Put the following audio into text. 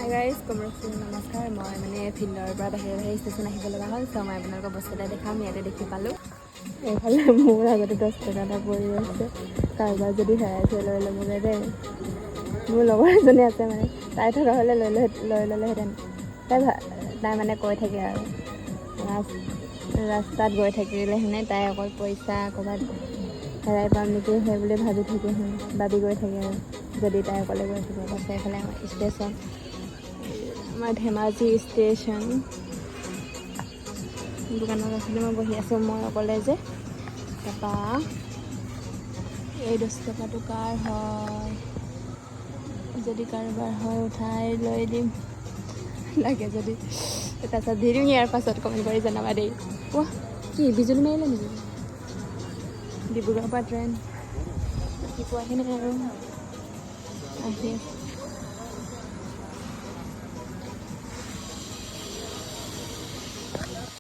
Hi guys নমস্কাৰ। মই মানে ফিল্ডৰ পৰা বাহিৰে ষ্টেচন আহিব লগা হ'ল, চ' মই আপোনালোকৰ বস্তু এটা দেখাম। ইয়াতে দেখি পালোঁ এইফালে মোৰ আগতে 10 টকা এটা পৰি আছে, কাৰোবাৰ যদি হেৰাইছে লৈ ল'বগৈ দেই। মোৰ লগৰ এজনী আছে মানে, তাই থকা হ'লে লৈ ল'লেহেঁতেন। তাই মানে কৈ থাকে আৰু ৰাস্তাত গৈ থাকিলেহেঁতেন তাই অকল পইচা ক'ৰবাত হেৰাই পাম নেকি সেই বুলি ভাবি গৈ থাকে আৰু যদি তাই অকলে গৈ থাকে। তাৰপিছত এইফালে আমাৰ ষ্টেচন, আমাৰ ধেমাজি ষ্টেচন। দোকানৰ কাষতে মই বহি আছোঁ, মই অকলে যে। তাৰপৰা এই 10 টকাটো কাৰ হয়, যদি কাৰোবাৰ হয় উঠাই লৈ দিম লাগে যদি। তাৰপিছত দি দিম ইয়াৰ পাছত, কমেণ্ট কৰি জনাবা দেই। ৱাহ, কি বিজুলী মাৰিলে নেকি? ডিব্ৰুগড়ৰ পৰা ট্ৰেইন ৰাতিপুৱাহে নাই আৰু আহি আছে।